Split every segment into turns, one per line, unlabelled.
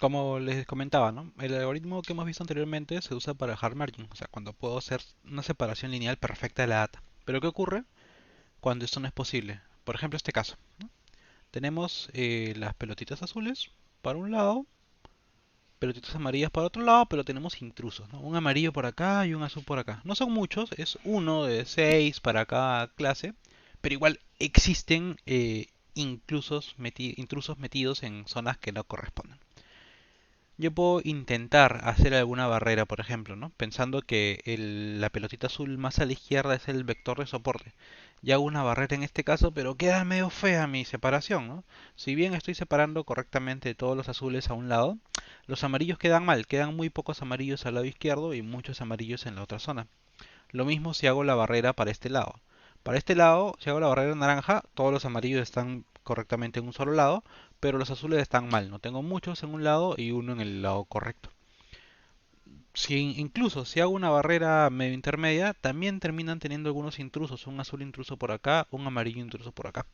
Como les comentaba, ¿no? El algoritmo que hemos visto anteriormente se usa para hard merging, o sea, cuando puedo hacer una separación lineal perfecta de la data. Pero ¿qué ocurre cuando esto no es posible? Por ejemplo, este caso, ¿no? Tenemos las pelotitas azules para un lado, pelotitas amarillas para otro lado, pero tenemos intrusos, ¿no? Un amarillo por acá y un azul por acá. No son muchos, es uno de seis para cada clase, pero igual existen intrusos metidos en zonas que no corresponden. Yo puedo intentar hacer alguna barrera, por ejemplo, ¿no? Pensando que la pelotita azul más a la izquierda es el vector de soporte. Y hago una barrera en este caso, pero queda medio fea mi separación, ¿no? Si bien estoy separando correctamente todos los azules a un lado, los amarillos quedan mal, quedan muy pocos amarillos al lado izquierdo y muchos amarillos en la otra zona. Lo mismo si hago la barrera para este lado. Para este lado, si hago la barrera naranja, todos los amarillos están correctamente en un solo lado, pero los azules están mal. No tengo muchos en un lado y uno en el lado correcto. Incluso si hago una barrera medio intermedia, también terminan teniendo algunos intrusos, un azul intruso por acá, un amarillo intruso por acá.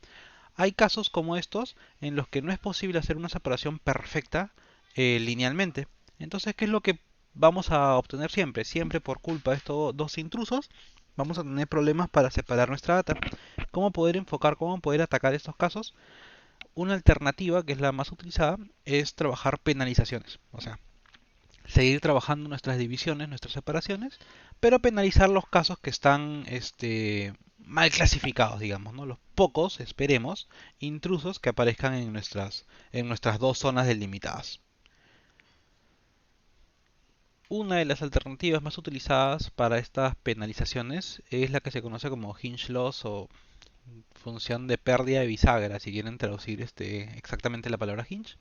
Hay casos como estos en los que no es posible hacer una separación perfecta linealmente. Entonces, ¿qué es lo que vamos a obtener siempre? Siempre por culpa de estos dos intrusos, vamos a tener problemas para separar nuestra data. ¿Cómo poder enfocar, cómo poder atacar estos casos? Una alternativa, que es la más utilizada, es trabajar penalizaciones. O sea, seguir trabajando nuestras divisiones, nuestras separaciones, pero penalizar los casos que están mal clasificados, digamos, ¿no? Los pocos, esperemos, intrusos que aparezcan en nuestras dos zonas delimitadas. Una de las alternativas más utilizadas para estas penalizaciones es la que se conoce como hinge loss o función de pérdida de bisagra, si quieren traducir exactamente la palabra hinge,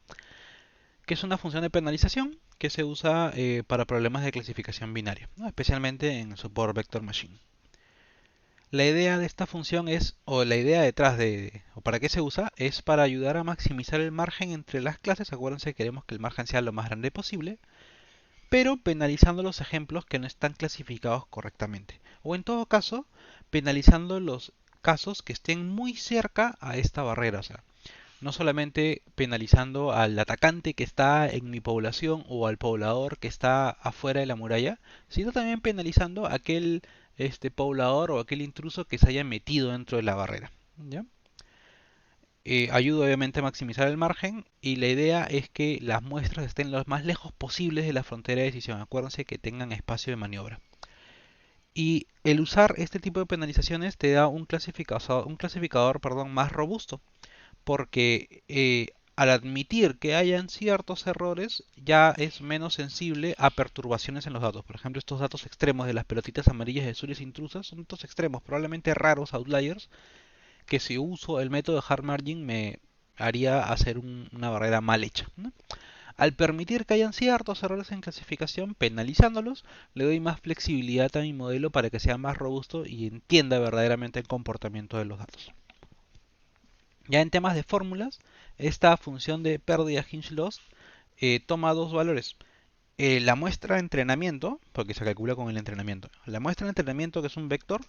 que es una función de penalización que se usa para problemas de clasificación binaria, ¿no? Especialmente en support vector machine. La idea de esta función es, o la idea detrás o para qué se usa, es para ayudar a maximizar el margen entre las clases. Acuérdense que queremos que el margen sea lo más grande posible, pero penalizando los ejemplos que no están clasificados correctamente. O en todo caso, penalizando los casos que estén muy cerca a esta barrera. O sea, no solamente penalizando al atacante que está en mi población o al poblador que está afuera de la muralla, sino también penalizando a aquel poblador o aquel intruso que se haya metido dentro de la barrera. ¿Ya? Ayuda obviamente a maximizar el margen y la idea es que las muestras estén lo más lejos posibles de la frontera de decisión. Acuérdense que tengan espacio de maniobra. Y el usar este tipo de penalizaciones te da un clasificador, perdón, más robusto porque al admitir que hayan ciertos errores ya es menos sensible a perturbaciones en los datos. Por ejemplo, estos datos extremos de las pelotitas amarillas y azules intrusas son datos extremos, probablemente raros, outliers, que si uso el método de hard margin me haría hacer una barrera mal hecha, ¿no? Al permitir que hayan ciertos errores en clasificación, penalizándolos, le doy más flexibilidad a mi modelo para que sea más robusto y entienda verdaderamente el comportamiento de los datos. Ya en temas de fórmulas, esta función de pérdida hinge loss toma dos valores. La muestra de entrenamiento, porque se calcula con el entrenamiento. La muestra de entrenamiento, que es un vector,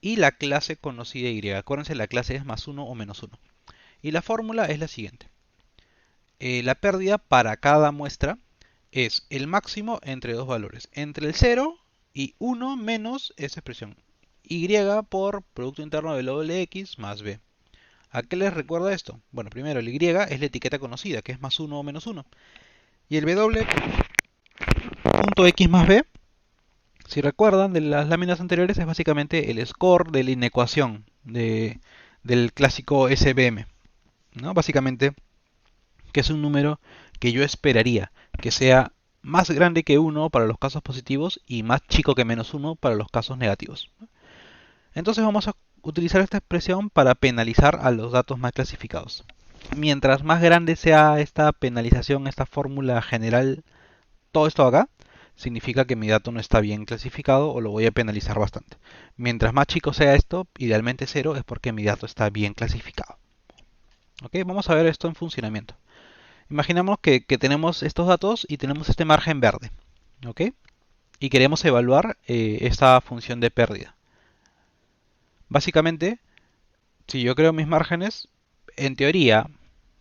y la clase conocida y. Acuérdense, la clase es más uno o menos uno. Y la fórmula es la siguiente. La pérdida para cada muestra es el máximo entre dos valores. Entre el 0 y 1 menos esa expresión. Y por producto interno de doble x más b. ¿A qué les recuerda esto? Bueno, primero el Y es la etiqueta conocida, que es más uno o menos uno. Y el W, punto X más B, si recuerdan de las láminas anteriores, es básicamente el score de la inecuación del clásico SVM, ¿no? Básicamente, que es un número que yo esperaría que sea más grande que uno para los casos positivos y más chico que menos uno para los casos negativos. Entonces vamos a utilizar esta expresión para penalizar a los datos mal clasificados. Mientras más grande sea esta penalización, esta fórmula general, todo esto acá, significa que mi dato no está bien clasificado o lo voy a penalizar bastante. Mientras más chico sea esto, idealmente cero, es porque mi dato está bien clasificado. ¿Ok? Vamos a ver esto en funcionamiento. Imaginemos que tenemos estos datos y tenemos este margen verde. ¿Ok? Y queremos evaluar esta función de pérdida. Básicamente, si yo creo mis márgenes, en teoría,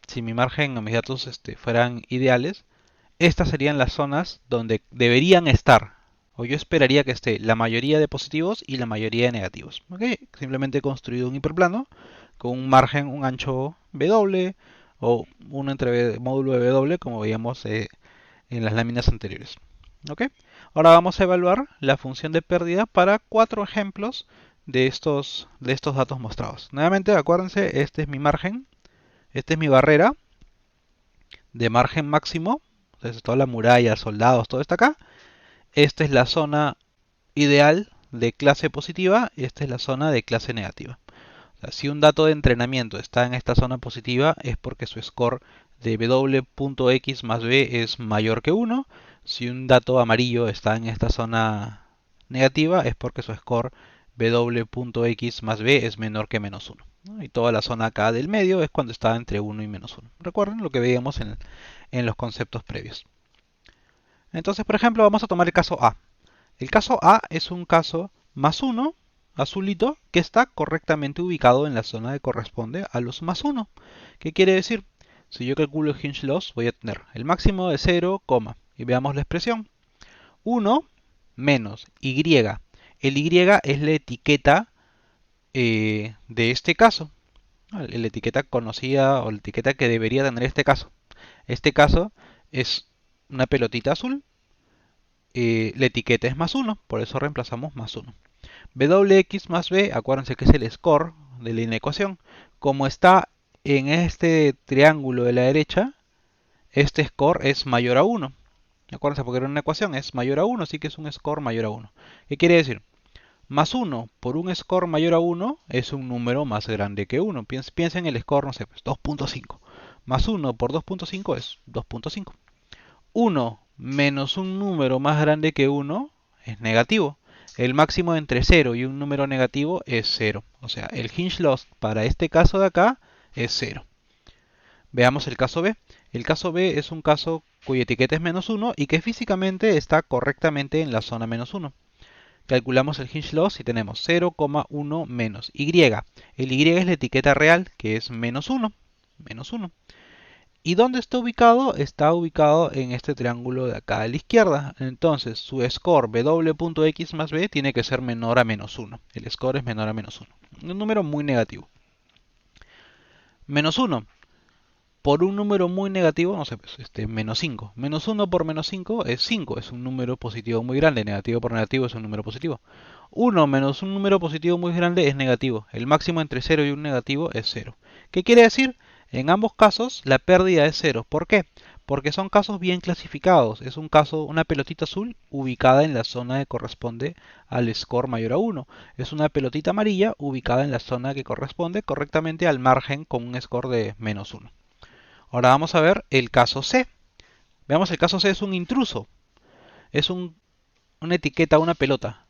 si mi margen o mis datos fueran ideales, estas serían las zonas donde deberían estar, o yo esperaría que esté, la mayoría de positivos y la mayoría de negativos. ¿Ok? Simplemente he construido un hiperplano con un margen, un ancho W o un módulo de W, como veíamos en las láminas anteriores. ¿Ok? Ahora vamos a evaluar la función de pérdida para 4 ejemplos de estos datos mostrados. Nuevamente, acuérdense, este es mi margen, esta es mi barrera de margen máximo, entonces toda la muralla, soldados, todo está acá. Esta es la zona ideal de clase positiva y esta es la zona de clase negativa. O sea, si un dato de entrenamiento está en esta zona positiva es porque su score de w.x más b es mayor que 1. Si un dato amarillo está en esta zona negativa es porque su score w.x más b es menor que menos 1. ¿No? Y toda la zona acá del medio es cuando está entre 1 y menos 1. Recuerden lo que veíamos en los conceptos previos. Entonces, por ejemplo, vamos a tomar el caso A. El caso A es un caso más 1, azulito, que está correctamente ubicado en la zona que corresponde a los más 1. ¿Qué quiere decir? Si yo calculo el hinge loss, voy a tener el máximo de 0, y veamos la expresión. 1 menos Y. El Y es la etiqueta de este caso. La etiqueta conocida o la etiqueta que debería tener este caso. Este caso es una pelotita azul. La etiqueta es más 1, por eso reemplazamos más 1. Wx más b, acuérdense que es el score de la inecuación. Como está en este triángulo de la derecha, este score es mayor a 1. Acuérdense porque era una ecuación, es mayor a 1, así que es un score mayor a 1. ¿Qué quiere decir? Más 1 por un score mayor a 1 es un número más grande que 1. Piensa en el score, no sé, pues 2.5. Más 1 por 2.5 es 2.5. 1 menos un número más grande que 1 es negativo. El máximo entre 0 y un número negativo es 0. O sea, el hinge loss para este caso de acá es 0. Veamos el caso B. El caso B es un caso cuya etiqueta es menos 1 y que físicamente está correctamente en la zona menos 1. Calculamos el hinge loss y tenemos 0,1 menos Y. El Y es la etiqueta real, que es menos 1. Menos 1. ¿Y dónde está ubicado? Está ubicado en este triángulo de acá a la izquierda. Entonces, su score w.x más b tiene que ser menor a menos 1. El score es menor a menos 1. Un número muy negativo. Menos 1 por un número muy negativo, no sé, pues, menos 5. Menos 1 por menos 5 es 5. Es un número positivo muy grande. Negativo por negativo es un número positivo. 1 menos un número positivo muy grande es negativo. El máximo entre 0 y un negativo es 0. ¿Qué quiere decir? En ambos casos la pérdida es 0. ¿Por qué? Porque son casos bien clasificados. Es un caso, una pelotita azul ubicada en la zona que corresponde al score mayor a 1. Es una pelotita amarilla ubicada en la zona que corresponde correctamente al margen con un score de menos 1. Ahora vamos a ver el caso C. Veamos, el caso C es un intruso. Es una etiqueta, una pelota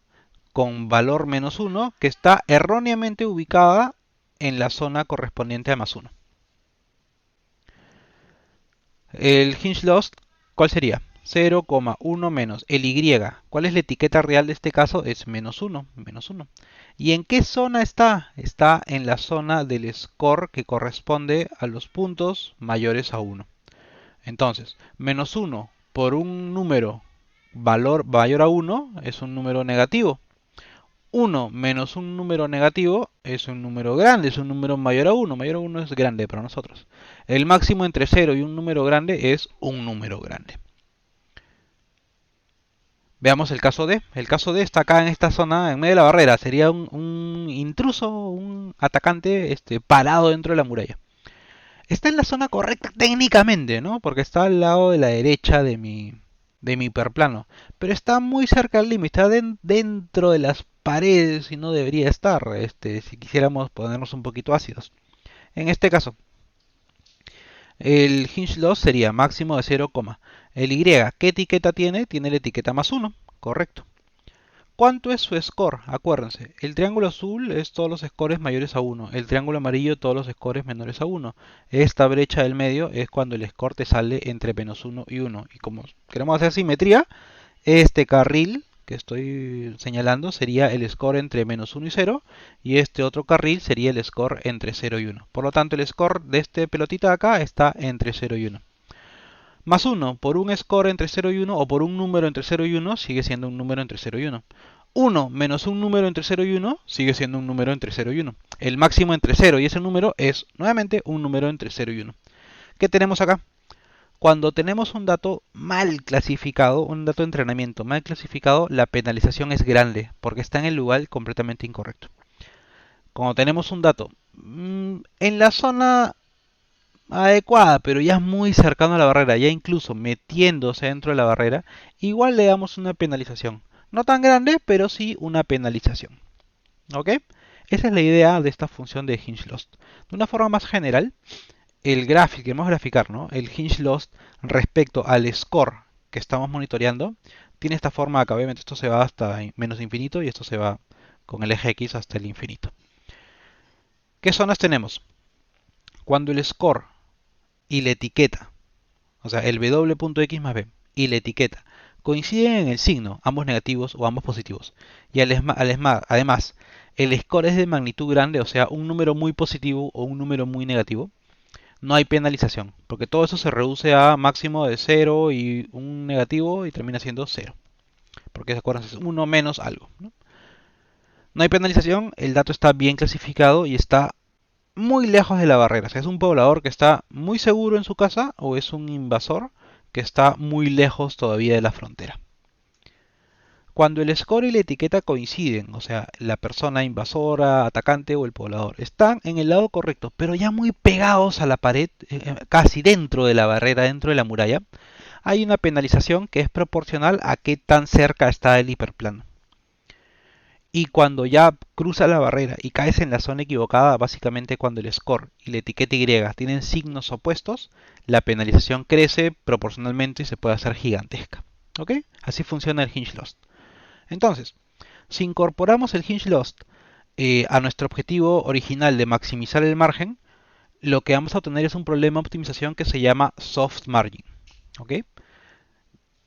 con valor menos 1 que está erróneamente ubicada en la zona correspondiente a más 1. El hinge loss, ¿cuál sería? 0,1 menos el Y. ¿Cuál es la etiqueta real de este caso? Es menos 1. Menos 1. ¿Y en qué zona está? Está en la zona del score que corresponde a los puntos mayores a 1. Entonces, menos 1 por un número valor mayor a 1 es un número negativo. 1 menos un número negativo es un número grande, es un número mayor a 1. Mayor a 1 es grande para nosotros. El máximo entre 0 y un número grande es un número grande. Veamos el caso D. El caso D está acá en esta zona, en medio de la barrera. Sería un intruso, un atacante parado dentro de la muralla. Está en la zona correcta técnicamente, ¿no? Porque está al lado de la derecha de mi hiperplano. Pero está muy cerca del límite, está dentro de las paredes y no debería estar, si quisiéramos ponernos un poquito ácidos. En este caso, el hinge loss sería máximo de 0, el Y, ¿qué etiqueta tiene? Tiene la etiqueta más 1, correcto. ¿Cuánto es su score? Acuérdense, el triángulo azul es todos los scores mayores a 1, el triángulo amarillo todos los scores menores a 1. Esta brecha del medio es cuando el score te sale entre menos 1 y 1. Y como queremos hacer simetría, este carril que estoy señalando sería el score entre menos 1 y 0, y este otro carril sería el score entre 0 y 1. Por lo tanto, el score de este pelotita de acá está entre 0 y 1. Más 1 por un score entre 0 y 1 o por un número entre 0 y 1 sigue siendo un número entre 0 y 1. 1 menos un número entre 0 y 1 sigue siendo un número entre 0 y 1. El máximo entre 0 y ese número es nuevamente un número entre 0 y 1. ¿Qué tenemos acá? Cuando tenemos un dato mal clasificado, un dato de entrenamiento mal clasificado, la penalización es grande porque está en el lugar completamente incorrecto. Cuando tenemos un dato en la zona adecuada, pero ya es muy cercano a la barrera, ya incluso metiéndose dentro de la barrera, igual le damos una penalización. No tan grande, pero sí una penalización. ¿Ok? Esa es la idea de esta función de hinge lost. De una forma más general, el gráfico, queremos graficar, ¿no? El hinge lost respecto al score que estamos monitoreando, tiene esta forma acá. Obviamente esto se va hasta menos infinito y esto se va con el eje X hasta el infinito. ¿Qué zonas tenemos? Cuando el score y la etiqueta, o sea, el w.x más b y la etiqueta coinciden en el signo, ambos negativos o ambos positivos, y además el score es de magnitud grande, o sea, un número muy positivo o un número muy negativo, no hay penalización, porque todo eso se reduce a máximo de 0 y un negativo y termina siendo 0, porque se acuerdan, es 1 menos algo, ¿no? No hay penalización, el dato está bien clasificado y está muy lejos de la barrera. O sea, es un poblador que está muy seguro en su casa o es un invasor que está muy lejos todavía de la frontera. Cuando el score y la etiqueta coinciden, o sea, la persona invasora, atacante o el poblador, están en el lado correcto, pero ya muy pegados a la pared, casi dentro de la barrera, dentro de la muralla, hay una penalización que es proporcional a qué tan cerca está el hiperplano. Y cuando ya cruza la barrera y caes en la zona equivocada, básicamente cuando el score y la etiqueta Y tienen signos opuestos, la penalización crece proporcionalmente y se puede hacer gigantesca. ¿Ok? Así funciona el hinge lost. Entonces, si incorporamos el hinge lost a nuestro objetivo original de maximizar el margen, lo que vamos a obtener es un problema de optimización que se llama soft margin. ¿Ok?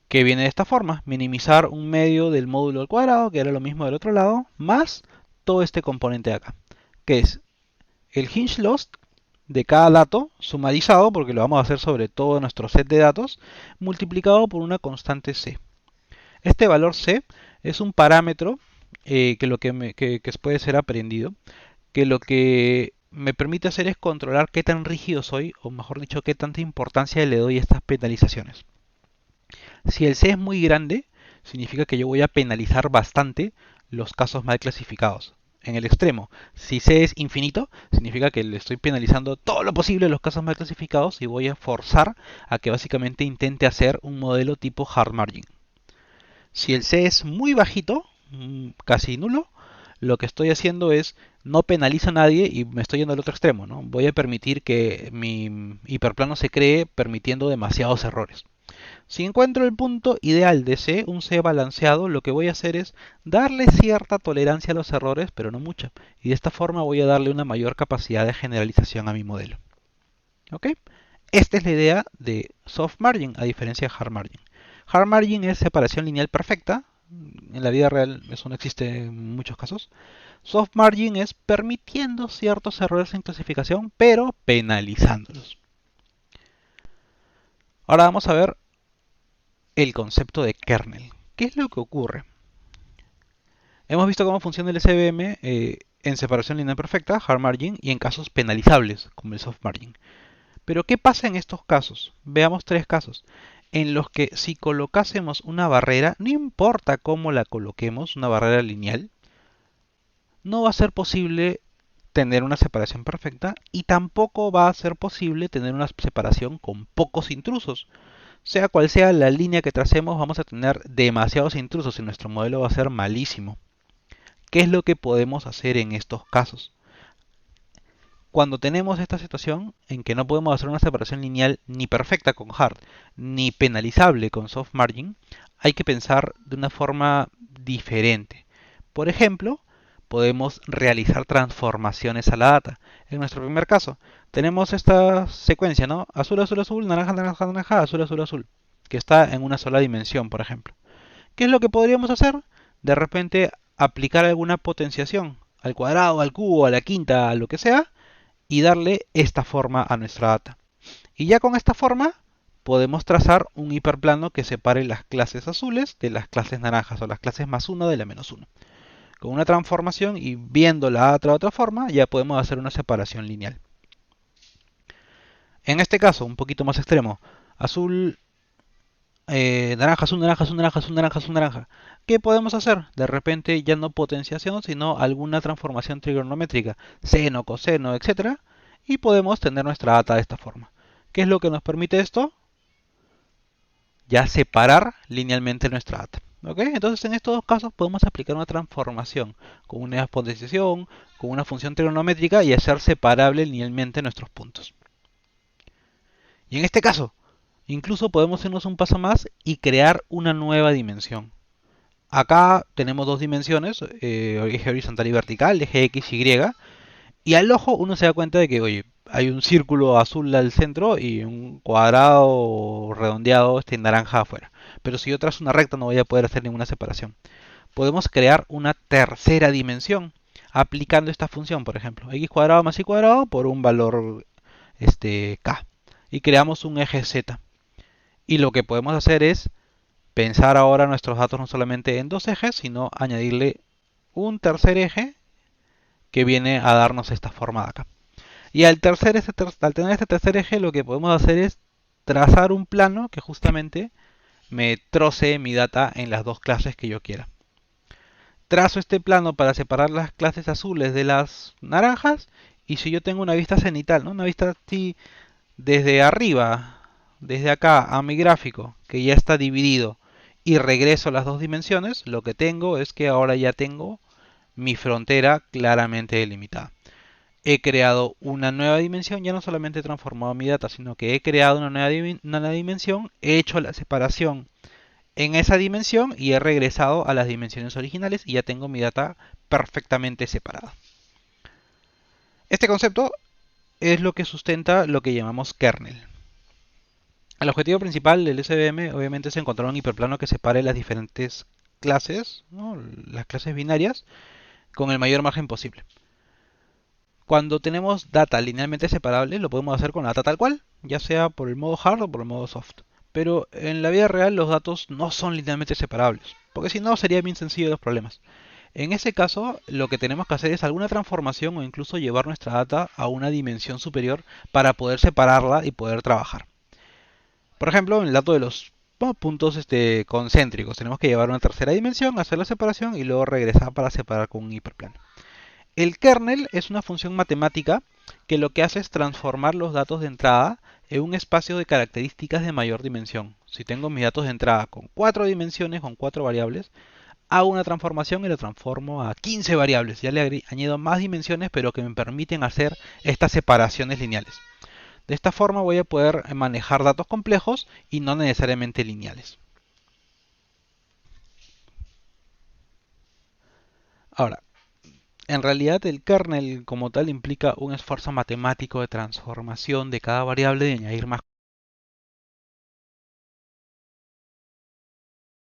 Que viene de esta forma: minimizar un medio del módulo al cuadrado, que era lo mismo del otro lado, más todo este componente de acá, que es el hinge lost de cada dato sumarizado, porque lo vamos a hacer sobre todo nuestro set de datos, multiplicado por una constante c. Este valor c es un parámetro que puede ser aprendido, que lo que me permite hacer es controlar qué tan rígido soy, o mejor dicho, qué tanta importancia le doy a estas penalizaciones. Si el C es muy grande, significa que yo voy a penalizar bastante los casos mal clasificados. En el extremo, si C es infinito, significa que le estoy penalizando todo lo posible los casos mal clasificados y voy a forzar a que básicamente intente hacer un modelo tipo hard margin. Si el C es muy bajito, casi nulo, lo que estoy haciendo es no penalizo a nadie y me estoy yendo al otro extremo, ¿no? Voy a permitir que mi hiperplano se cree permitiendo demasiados errores. Si encuentro el punto ideal de C, un C balanceado, lo que voy a hacer es darle cierta tolerancia a los errores, pero no mucha. Y de esta forma voy a darle una mayor capacidad de generalización a mi modelo. ¿Ok? Esta es la idea de soft margin, a diferencia de hard margin. Hard margin es separación lineal perfecta. En la vida real eso no existe en muchos casos. Soft margin es permitiendo ciertos errores en clasificación, pero penalizándolos. Ahora vamos a ver el concepto de kernel. ¿Qué es lo que ocurre? Hemos visto cómo funciona el SVM en separación lineal perfecta, hard margin, y en casos penalizables, como el soft margin. Pero ¿qué pasa en estos casos? Veamos tres casos en los que si colocásemos una barrera, no importa cómo la coloquemos, una barrera lineal, no va a ser posible tener una separación perfecta y tampoco va a ser posible tener una separación con pocos intrusos. Sea cual sea la línea que tracemos, vamos a tener demasiados intrusos y nuestro modelo va a ser malísimo. ¿Qué es lo que podemos hacer en estos casos? Cuando tenemos esta situación en que no podemos hacer una separación lineal ni perfecta con hard, ni penalizable con soft margin, hay que pensar de una forma diferente. Por ejemplo, podemos realizar transformaciones a la data. En nuestro primer caso, tenemos esta secuencia, ¿no? Azul, azul, azul, naranja, naranja, naranja, azul, azul, azul, que está en una sola dimensión, por ejemplo. ¿Qué es lo que podríamos hacer? De repente aplicar alguna potenciación al cuadrado, al cubo, a la quinta, a lo que sea, y darle esta forma a nuestra data. Y ya con esta forma podemos trazar un hiperplano que separe las clases azules de las clases naranjas o las clases +1 de la -1. Con una transformación y viéndola de otra forma, ya podemos hacer una separación lineal. En este caso, un poquito más extremo, azul, naranja, azul, naranja, azul, naranja, azul, naranja, azul, naranja. ¿Qué podemos hacer? De repente ya no potenciación, sino alguna transformación trigonométrica, seno, coseno, etcétera, y podemos tener nuestra data de esta forma. ¿Qué es lo que nos permite esto? Ya separar linealmente nuestra data. ¿Ok? Entonces en estos dos casos podemos aplicar una transformación con una potenciación, con una función trigonométrica y hacer separable linealmente nuestros puntos. Y en este caso, incluso podemos irnos un paso más y crear una nueva dimensión. Acá tenemos dos dimensiones, eje horizontal y vertical, eje X, Y, y al ojo uno se da cuenta de que, oye, hay un círculo azul al centro y un cuadrado redondeado naranja afuera. Pero si yo trazo una recta no voy a poder hacer ninguna separación. Podemos crear una tercera dimensión aplicando esta función, por ejemplo, x cuadrado más y cuadrado por un valor k. Y creamos un eje z. Y lo que podemos hacer es pensar ahora nuestros datos no solamente en dos ejes, sino añadirle un tercer eje que viene a darnos esta forma de acá. Y al tener este tercer eje, lo que podemos hacer es trazar un plano que justamente me troce mi data en las dos clases que yo quiera. Trazo este plano para separar las clases azules de las naranjas. Y si yo tengo una vista cenital, ¿no? Una vista así desde arriba, desde acá a mi gráfico, que ya está dividido, y regreso a las dos dimensiones, lo que tengo es que ahora ya tengo mi frontera claramente delimitada. He creado una nueva dimensión, ya no solamente he transformado mi data, sino que he creado una nueva dimensión, he hecho la separación en esa dimensión y he regresado a las dimensiones originales y ya tengo mi data perfectamente separada. Este concepto es lo que sustenta lo que llamamos kernel. El objetivo principal del SVM obviamente es encontrar un hiperplano que separe las diferentes clases, ¿no? Las clases binarias, con el mayor margen posible. Cuando tenemos data linealmente separable, lo podemos hacer con la data tal cual, ya sea por el modo hard o por el modo soft. Pero en la vida real los datos no son linealmente separables, porque si no sería bien sencillo los problemas. En ese caso, lo que tenemos que hacer es alguna transformación o incluso llevar nuestra data a una dimensión superior para poder separarla y poder trabajar. Por ejemplo, en el dato de los puntos concéntricos, tenemos que llevar una tercera dimensión, hacer la separación y luego regresar para separar con un hiperplano. El kernel es una función matemática que lo que hace es transformar los datos de entrada en un espacio de características de mayor dimensión. Si tengo mis datos de entrada con 4 dimensiones, con 4 variables, hago una transformación y lo transformo a 15 variables. Ya le añado más dimensiones, pero que me permiten hacer estas separaciones lineales. De esta forma voy a poder manejar datos complejos y no necesariamente lineales. Ahora, en realidad el kernel como tal implica un esfuerzo matemático de transformación de cada variable y añadir más.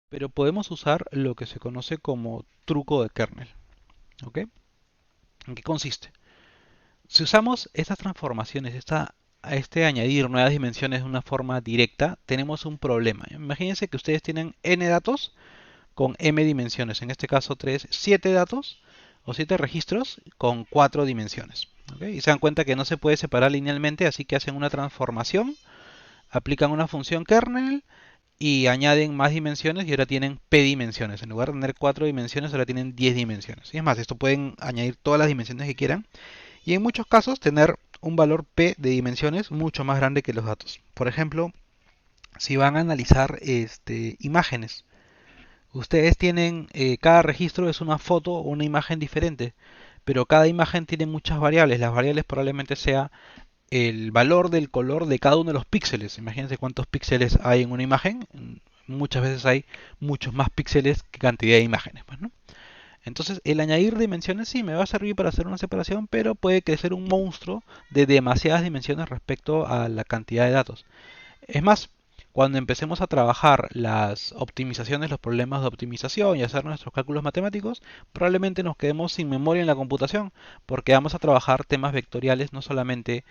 Pero podemos usar lo que se conoce como truco de kernel. ¿Ok? ¿En qué consiste? Si usamos estas transformaciones, añadir nuevas dimensiones de una forma directa, tenemos un problema. Imagínense que ustedes tienen n datos con m dimensiones. En este caso 7 datos o 7 registros con 4 dimensiones. ¿Okay? Y se dan cuenta que no se puede separar linealmente, así que hacen una transformación, aplican una función kernel y añaden más dimensiones y ahora tienen p dimensiones. En lugar de tener 4 dimensiones, ahora tienen 10 dimensiones. Y es más, esto pueden añadir todas las dimensiones que quieran y en muchos casos tener un valor p de dimensiones mucho más grande que los datos. Por ejemplo, si van a analizar imágenes, ustedes tienen, cada registro es una foto o una imagen diferente, pero cada imagen tiene muchas variables. Las variables probablemente sea el valor del color de cada uno de los píxeles. Imagínense cuántos píxeles hay en una imagen. Muchas veces hay muchos más píxeles que cantidad de imágenes, pues, ¿no? Entonces el añadir dimensiones sí me va a servir para hacer una separación, pero puede crecer un monstruo de demasiadas dimensiones respecto a la cantidad de datos. Es más, cuando empecemos a trabajar las optimizaciones, los problemas de optimización y hacer nuestros cálculos matemáticos, probablemente nos quedemos sin memoria en la computación, porque vamos a trabajar temas vectoriales, no solamente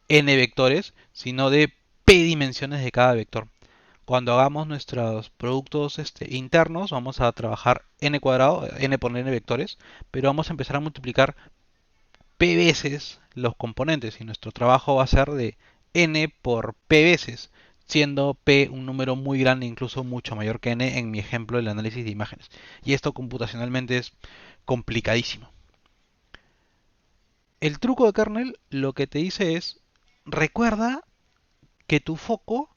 n vectores, sino de p dimensiones de cada vector. Cuando hagamos nuestros productos internos, vamos a trabajar n cuadrado, n por n vectores, pero vamos a empezar a multiplicar p veces los componentes y nuestro trabajo va a ser de n por p veces, siendo p un número muy grande, incluso mucho mayor que n en mi ejemplo del análisis de imágenes. Y esto computacionalmente es complicadísimo. El truco de kernel lo que te dice es, recuerda que tu foco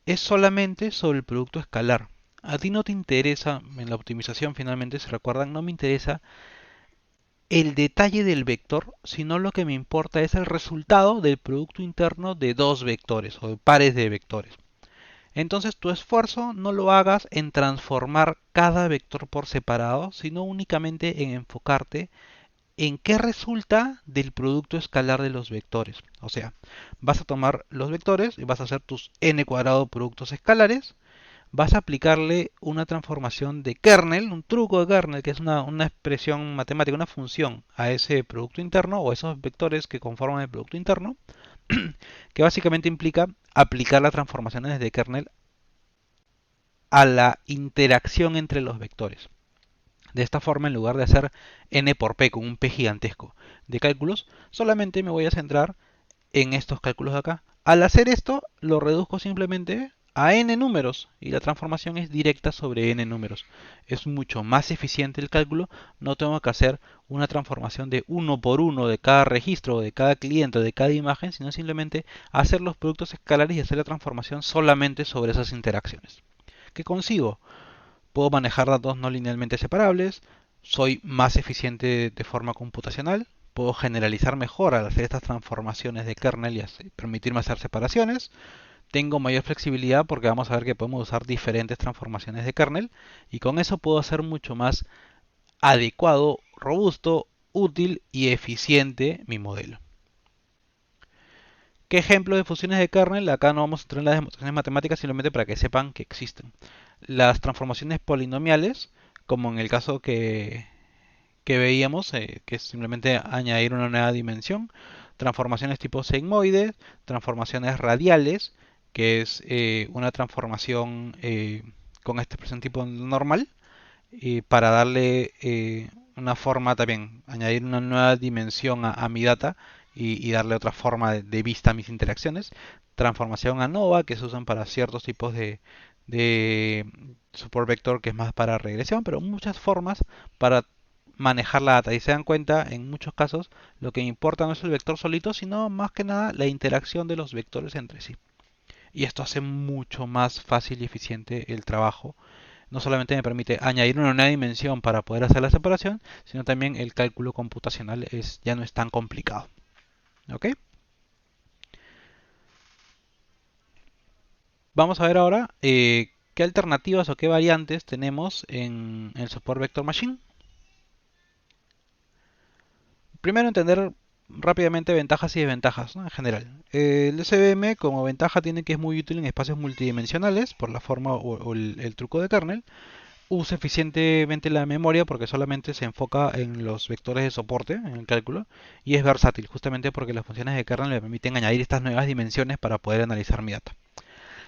es solamente sobre el producto escalar. A ti no te interesa, en la optimización finalmente, se recuerdan, no me interesa el detalle del vector, sino lo que me importa es el resultado del producto interno de dos vectores o de pares de vectores. Entonces tu esfuerzo no lo hagas en transformar cada vector por separado, sino únicamente en enfocarte en qué resulta del producto escalar de los vectores. O sea, vas a tomar los vectores y vas a hacer tus n cuadrado productos escalares, vas a aplicarle una transformación de kernel, un truco de kernel, que es una expresión matemática, una función a ese producto interno o esos vectores que conforman el producto interno, que básicamente implica aplicar las transformaciones de kernel a la interacción entre los vectores. De esta forma, en lugar de hacer n por p con un p gigantesco de cálculos, solamente me voy a centrar en estos cálculos de acá. Al hacer esto, lo reduzco simplemente a n números y la transformación es directa sobre n números. Es mucho más eficiente el cálculo, no tengo que hacer una transformación de uno por uno de cada registro, de cada cliente, de cada imagen, sino simplemente hacer los productos escalares y hacer la transformación solamente sobre esas interacciones. ¿Qué consigo? Puedo manejar datos no linealmente separables, soy más eficiente de forma computacional, puedo generalizar mejor al hacer estas transformaciones de kernel y permitirme hacer separaciones, tengo mayor flexibilidad porque vamos a ver que podemos usar diferentes transformaciones de kernel y con eso puedo hacer mucho más adecuado, robusto, útil y eficiente mi modelo. ¿Qué ejemplos de funciones de kernel? Acá no vamos a entrar en las demostraciones matemáticas simplemente para que sepan que existen. Las transformaciones polinomiales, como en el caso que veíamos, que es simplemente añadir una nueva dimensión, transformaciones tipo sigmoides, transformaciones radiales, que es una transformación con esta expresión tipo normal, para darle una forma también, añadir una nueva dimensión a mi data y darle otra forma de vista a mis interacciones. Transformación ANOVA, que se usan para ciertos tipos de support vector, que es más para regresión, pero muchas formas para manejar la data. Y se dan cuenta, en muchos casos, lo que importa no es el vector solito, sino más que nada la interacción de los vectores entre sí. Y esto hace mucho más fácil y eficiente el trabajo. No solamente me permite añadir una nueva dimensión para poder hacer la separación, sino también el cálculo computacional ya no es tan complicado. ¿Ok? Vamos a ver ahora qué alternativas o qué variantes tenemos en el Support Vector Machine. Primero entender rápidamente ventajas y desventajas, ¿no? En general. El SVM como ventaja tiene que es muy útil en espacios multidimensionales por la forma o el truco de kernel. Usa eficientemente la memoria porque solamente se enfoca en los vectores de soporte en el cálculo y es versátil justamente porque las funciones de kernel me permiten añadir estas nuevas dimensiones para poder analizar mi data.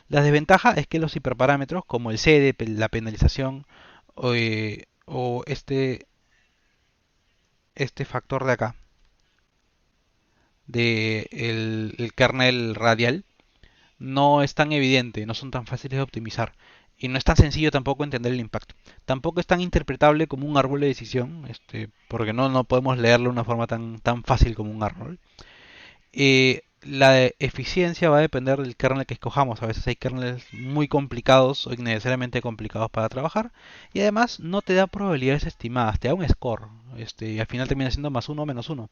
La desventaja es que los hiperparámetros como el CD, la penalización o este factor de acá, de el kernel radial, no es tan evidente, no son tan fáciles de optimizar y no es tan sencillo tampoco entender el impacto. Tampoco es tan interpretable como un árbol de decisión, porque no podemos leerlo de una forma tan fácil como un árbol. La eficiencia va a depender del kernel que escojamos. A veces hay kernels muy complicados o innecesariamente complicados para trabajar. Y además no te da probabilidades estimadas, te da un score. Y al final termina siendo más uno o menos uno.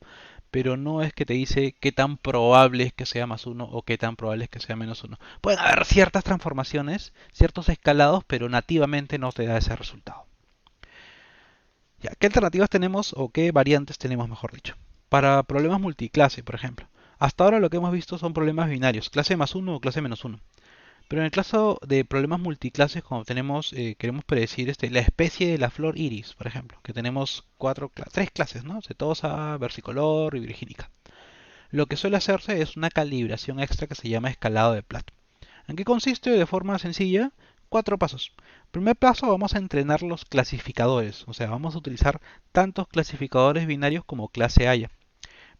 Pero no es que te dice qué tan probable es que sea más uno o qué tan probable es que sea menos uno. Pueden haber ciertas transformaciones, ciertos escalados, pero nativamente no te da ese resultado. Ya, ¿qué alternativas tenemos o qué variantes tenemos, mejor dicho? Para problemas multiclase, por ejemplo. Hasta ahora lo que hemos visto son problemas binarios, clase más uno o clase menos uno. Pero en el caso de problemas multiclases, como queremos predecir la especie de la flor iris, por ejemplo, que tenemos tres clases, ¿no? Setosa, versicolor y virgínica. lo que suele hacerse es una calibración extra que se llama escalado de Platt. ¿En qué consiste? De forma sencilla, 4 pasos. Primer paso, vamos a entrenar los clasificadores, o sea, vamos a utilizar tantos clasificadores binarios como clase haya.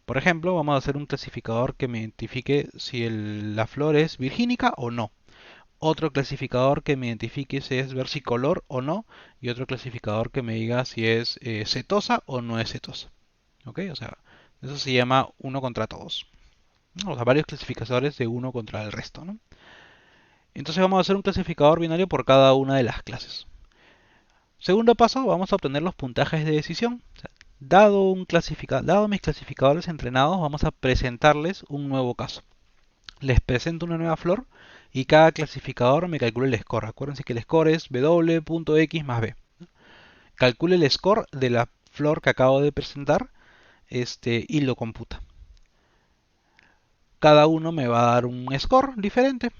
Por ejemplo, vamos a hacer un clasificador que me identifique si la flor es virgínica o no. Otro clasificador que me identifique si es versicolor o no. Y otro clasificador que me diga si es setosa o no es setosa. ¿Ok? O sea, eso se llama uno contra todos. O sea, varios clasificadores de uno contra el resto, ¿no? Entonces vamos a hacer un clasificador binario por cada una de las clases. Segundo paso, vamos a obtener los puntajes de decisión. O sea, dado mis clasificadores entrenados, vamos a presentarles un nuevo caso. Les presento una nueva flor y cada clasificador me calcula el score. Acuérdense que el score es w.x más b. Calcule el score de la flor que acabo de presentar y lo computa. Cada uno me va a dar un score diferente.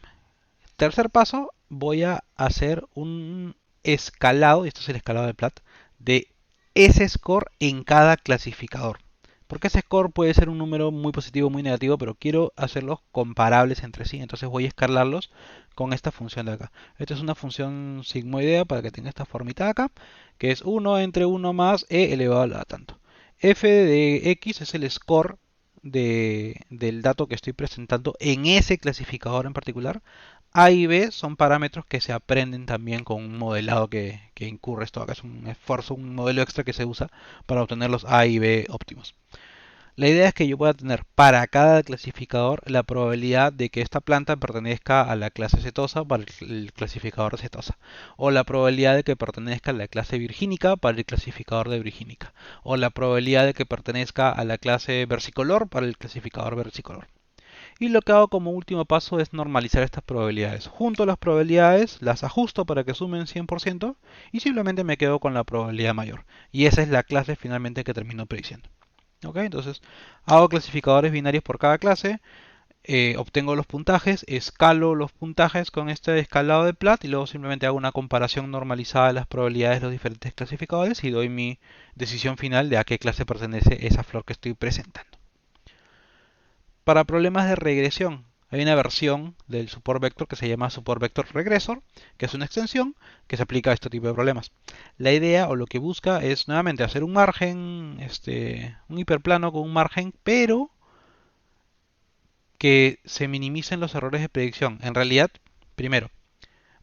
Tercer paso, voy a hacer un escalado, y esto es el escalado de Platt, de ese score en cada clasificador. Porque ese score puede ser un número muy positivo o muy negativo, pero quiero hacerlos comparables entre sí. Entonces voy a escalarlos con esta función de acá. Esta es una función sigmoidea para que tenga esta formita de acá, que es 1 entre 1 más e elevado a la tanto. F de x es el score del dato que estoy presentando en ese clasificador en particular. A y B son parámetros que se aprenden también con un modelado que incurre esto acá. Es un esfuerzo, un modelo extra que se usa para obtener los A y B óptimos. La idea es que yo pueda tener para cada clasificador la probabilidad de que esta planta pertenezca a la clase setosa para el clasificador de setosa, o la probabilidad de que pertenezca a la clase virgínica para el clasificador de virgínica, o la probabilidad de que pertenezca a la clase versicolor para el clasificador versicolor. Y lo que hago como último paso es normalizar estas probabilidades. Junto las probabilidades, las ajusto para que sumen 100% y simplemente me quedo con la probabilidad mayor. Y esa es la clase finalmente que termino prediciendo. ¿Ok? Entonces hago clasificadores binarios por cada clase, obtengo los puntajes, escalo los puntajes con este escalado de Platt y luego simplemente hago una comparación normalizada de las probabilidades de los diferentes clasificadores y doy mi decisión final de a qué clase pertenece esa flor que estoy presentando. Para problemas de regresión, hay una versión del support vector que se llama support vector regressor, que es una extensión que se aplica a este tipo de problemas. La idea o lo que busca es nuevamente hacer un margen, un hiperplano con un margen, pero que se minimicen los errores de predicción. En realidad, primero,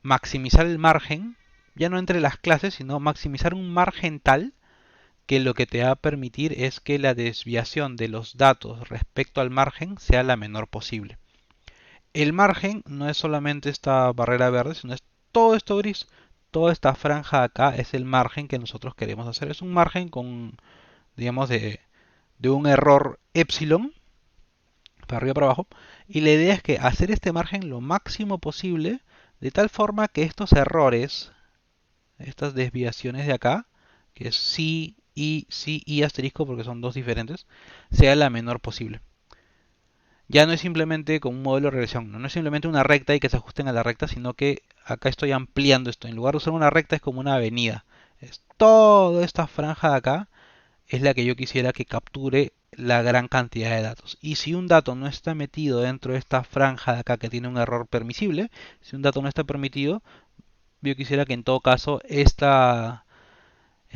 maximizar el margen, ya no entre las clases, sino maximizar un margen tal que lo que te va a permitir es que la desviación de los datos respecto al margen sea la menor posible. El margen no es solamente esta barrera verde, sino es todo esto gris. Toda esta franja acá es el margen que nosotros queremos hacer. Es un margen con, digamos, de un error epsilon, para arriba para abajo. Y la idea es que hacer este margen lo máximo posible, de tal forma que estos errores, estas desviaciones de acá, que es sí y asterisco porque son dos diferentes, sea la menor posible. Ya no es simplemente con un modelo de regresión, no es simplemente una recta y que se ajusten a la recta, sino que acá estoy ampliando esto. En lugar de usar una recta es como una avenida. Es toda esta franja de acá es la que yo quisiera que capture la gran cantidad de datos. Y si un dato no está metido dentro de esta franja de acá que tiene un error permisible, si un dato no está permitido, yo quisiera que en todo caso esta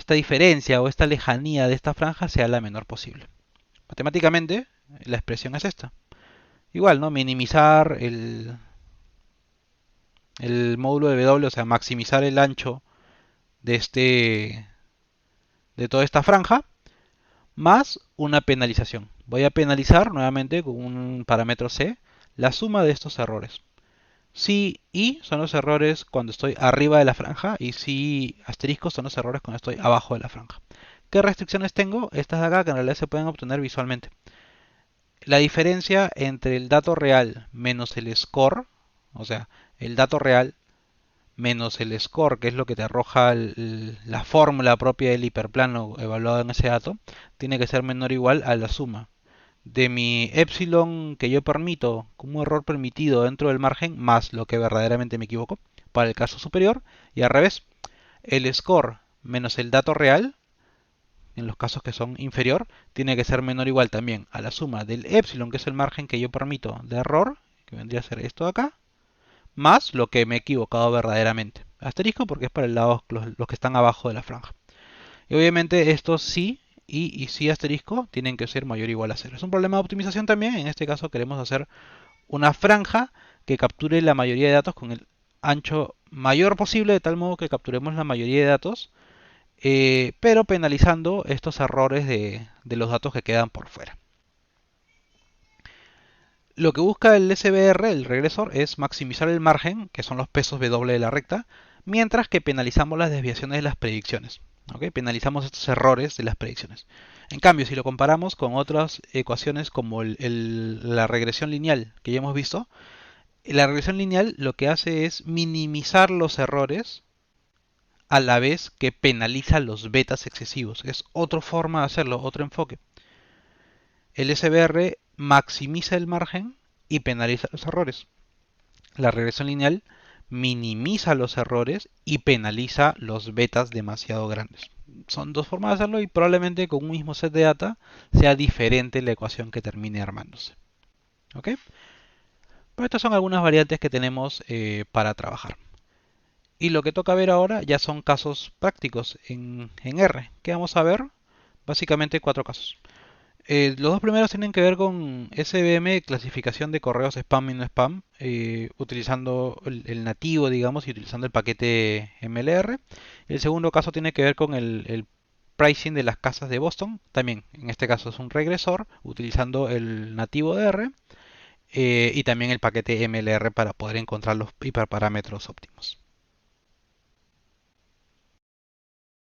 diferencia o esta lejanía de esta franja sea la menor posible. Matemáticamente, la expresión es esta. Igual, ¿no? Minimizar el módulo de W, o sea, maximizar el ancho de de toda esta franja, más una penalización. Voy a penalizar nuevamente con un parámetro C la suma de estos errores. Si y son los errores cuando estoy arriba de la franja y si asteriscos son los errores cuando estoy abajo de la franja. ¿Qué restricciones tengo? Estas de acá que en realidad se pueden obtener visualmente. La diferencia entre el dato real menos el score, o sea, el dato real menos el score, que es lo que te arroja la fórmula propia del hiperplano evaluado en ese dato, tiene que ser menor o igual a la suma de mi epsilon que yo permito como error permitido dentro del margen más lo que verdaderamente me equivoco para el caso superior y al revés, el score menos el dato real en los casos que son inferior, tiene que ser menor o igual también a la suma del epsilon, que es el margen que yo permito de error, que vendría a ser esto de acá, más lo que me he equivocado verdaderamente. Asterisco porque es para el lado, los que están abajo de la franja. Y obviamente estos sí y sí asterisco tienen que ser mayor o igual a cero. Es un problema de optimización también. En este caso queremos hacer una franja que capture la mayoría de datos con el ancho mayor posible, de tal modo que capturemos la mayoría de datos, pero penalizando estos errores de los datos que quedan por fuera. Lo que busca el SBR, el regresor, es maximizar el margen, que son los pesos W de la recta, mientras que penalizamos las desviaciones de las predicciones. ¿Ok? Penalizamos estos errores de las predicciones. En cambio, si lo comparamos con otras ecuaciones como la regresión lineal que ya hemos visto, la regresión lineal lo que hace es minimizar los errores a la vez que penaliza los betas excesivos. Es otra forma de hacerlo, otro enfoque. El SBR maximiza el margen y penaliza los errores. La regresión lineal minimiza los errores y penaliza los betas demasiado grandes. Son dos formas de hacerlo y probablemente con un mismo set de data sea diferente la ecuación que termine armándose. ¿Ok? Pero estas son algunas variantes que tenemos para trabajar. Y lo que toca ver ahora ya son casos prácticos en R. ¿Qué vamos a ver? Básicamente cuatro casos. Los dos primeros tienen que ver con SBM, clasificación de correos spam y no spam, utilizando el nativo, digamos, y utilizando el paquete MLR. El segundo caso tiene que ver con el pricing de las casas de Boston. También, en este caso es un regresor, utilizando el nativo de R y también el paquete MLR para poder encontrar los hiperparámetros óptimos.